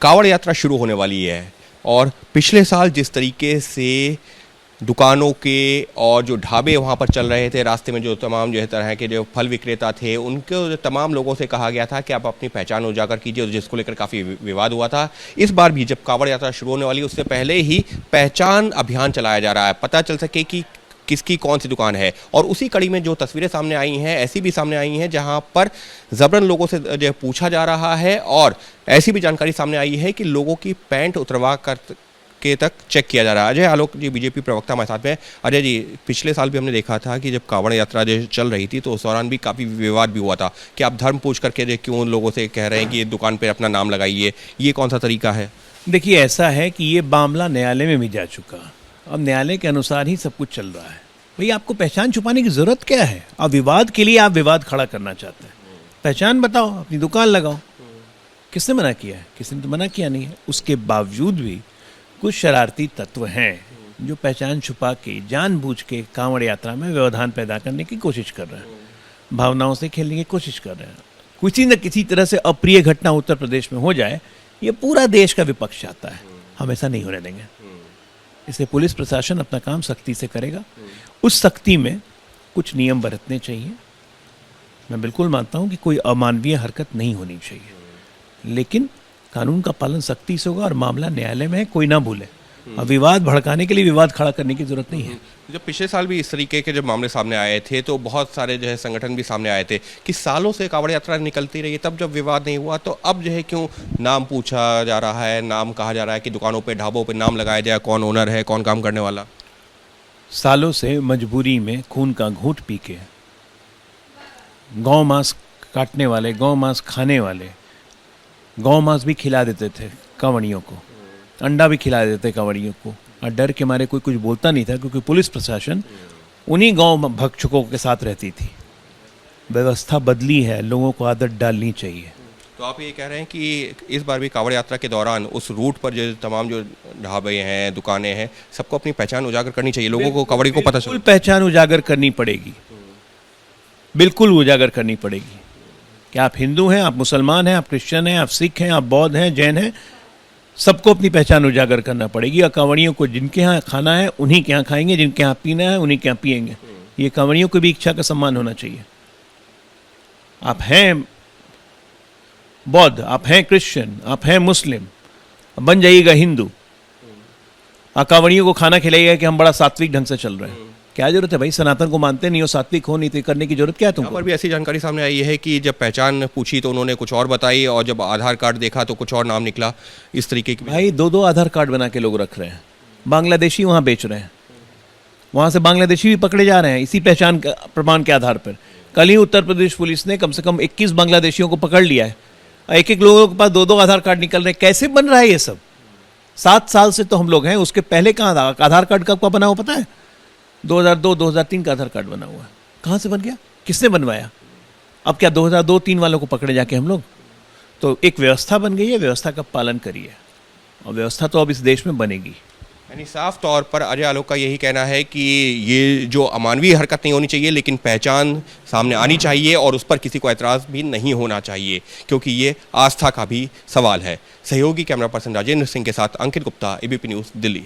कांवड़ यात्रा शुरू होने वाली है और पिछले साल जिस तरीके से दुकानों के और जो ढाबे वहाँ पर चल रहे थे, रास्ते में जो तमाम जो है तरह के जो फल विक्रेता थे, उनको तमाम लोगों से कहा गया था कि आप अपनी पहचान उजागर कीजिए, जिसको लेकर काफ़ी विवाद हुआ था। इस बार भी जब कांवड़ यात्रा शुरू होने वाली है, उससे पहले ही पहचान अभियान चलाया जा रहा है, पता चल सके कि किसकी कौन सी दुकान है। और उसी कड़ी में जो तस्वीरें सामने आई हैं, ऐसी भी सामने आई हैं जहां पर जबरन लोगों से जो पूछा जा रहा है और ऐसी भी जानकारी सामने आई है कि लोगों की पैंट उतरवा कर के तक चेक किया जा रहा है। अजय आलोक जी बीजेपी प्रवक्ता हमारे साथ में। अजय जी, पिछले साल भी हमने देखा था कि जब कांवड़ यात्रा जो चल रही थी तो उस दौरान भी काफ़ी विवाद भी हुआ था कि आप धर्म पूछ करके क्यों लोगों से कह रहे हैं कि दुकान पर अपना नाम लगाइए, ये कौन सा तरीका है? देखिए, ऐसा है कि ये मामला न्यायालय में भी जा चुका, अब न्यायालय के अनुसार ही सब कुछ चल रहा है। भाई, आपको पहचान छुपाने की जरूरत क्या है? अब विवाद के लिए आप विवाद खड़ा करना चाहते हैं, पहचान बताओ, अपनी दुकान लगाओ। किसने मना किया है? किसी ने तो मना किया नहीं है। उसके बावजूद भी कुछ शरारती तत्व हैं जो पहचान छुपा के जानबूझ के कांवड़ यात्रा में व्यवधान पैदा करने की कोशिश कर रहे हैं, भावनाओं से खेलने की कोशिश कर रहे हैं। किसी न किसी तरह से अप्रिय घटना उत्तर प्रदेश में हो जाए, ये पूरा देश का विपक्ष चाहता है। हम ऐसा नहीं होने देंगे। इसलिए पुलिस प्रशासन अपना काम सख्ती से करेगा। उस सख्ती में कुछ नियम बरतने चाहिए। मैं बिल्कुल मानता हूं कि कोई अमानवीय हरकत नहीं होनी चाहिए, लेकिन कानून का पालन सख्ती से होगा और मामला न्यायालय में है, कोई ना भूले। और विवाद भड़काने के लिए विवाद खड़ा करने की जरूरत नहीं है। जब पिछले साल भी इस तरीके के जब मामले सामने आए थे तो बहुत सारे जो है संगठन भी सामने आए थे कि सालों से कांवड़ यात्रा निकलती रही है, तब जब विवाद नहीं हुआ, तो अब जो है क्यों नाम पूछा जा रहा है, नाम कहा जा रहा है कि दुकानों पे ढाबों पे नाम लगाया जाए, कौन ओनर है, कौन काम करने वाला। सालों से मजबूरी में खून का घूंट पी के गौ मांस काटने वाले, गौ मांस खाने वाले, गौ मांस भी खिला देते थे कांवड़ियों को, अंडा भी खिला देते कांवड़ियों को, और डर के मारे कोई कुछ बोलता नहीं था, क्योंकि पुलिस प्रशासन उन्हीं गौ भक्षकों के साथ रहती थी। व्यवस्था बदली है, लोगों को आदत डालनी चाहिए। तो आप ये कह रहे हैं कि इस बार भी कांवड़ यात्रा के दौरान उस रूट पर जो तमाम जो ढाबे हैं, दुकानें हैं, सबको अपनी पहचान उजागर करनी चाहिए, लोगों को, कांवड़ी को पता चले। पहचान उजागर करनी पड़ेगी, बिल्कुल उजागर करनी पड़ेगी। कि आप हिंदू हैं, आप मुसलमान हैं, आप क्रिश्चियन हैं, आप सिख हैं, आप बौद्ध हैं, जैन हैं, सबको अपनी पहचान उजागर करना पड़ेगी। और कांवड़ियों को जिनके यहाँ खाना है उन्हीं के यहाँ खाएंगे, जिनके यहाँ पीना है उन्हीं के यहाँ पिएंगे। ये कांवड़ियों की भी इच्छा का सम्मान होना चाहिए। आप हैं बौद्ध, आप हैं क्रिश्चियन, आप हैं मुस्लिम, बन जाइएगा हिंदू। कांवड़ियों को खाना खिलाइएगा कि हम बड़ा सात्विक ढंग से चल रहे हैं। क्या जरूरत है भाई? सनातन को मानते नहीं हो, सात्विक हो, नहीं, तो करने की जरूरत क्या है तुमको? पर भी ऐसी जानकारी सामने आई है कि जब पहचान पूछी तो उन्होंने कुछ और बताई, और जब आधार कार्ड देखा तो कुछ और नाम निकला। इस तरीके की भाई, दो आधार कार्ड बना के लोग रख रहे हैं। बांग्लादेशी वहाँ बेच रहे हैं, वहाँ से बांग्लादेशी भी पकड़े जा रहे हैं इसी पहचान प्रमाण के आधार पर। कल ही उत्तर प्रदेश पुलिस ने कम से कम 21 बांग्लादेशियों को पकड़ लिया है। एक एक लोगों के पास दो आधार कार्ड निकल रहे हैं। कैसे बन रहा है ये सब? 7 साल से तो हम लोग हैं, उसके पहले कहाँ आधार कार्ड कब बना हो पता है? 2002-2003 का आधार कार्ड बना हुआ है। कहाँ से बन गया? किसने बनवाया? अब क्या 2002-03 वालों को पकड़े जाके हम लोग? तो एक व्यवस्था बन गई है, व्यवस्था का पालन करिए, और व्यवस्था तो अब इस देश में बनेगी। यानी साफ तौर पर अजय आलोक का यही कहना है कि ये जो अमानवीय हरकत नहीं होनी चाहिए, लेकिन पहचान सामने आनी चाहिए और उस पर किसी को एतराज़ भी नहीं होना चाहिए, क्योंकि ये आस्था का भी सवाल है। सहयोगी कैमरा पर्सन राजेंद्र सिंह के साथ अंकित गुप्ता, एबीपी न्यूज़, दिल्ली।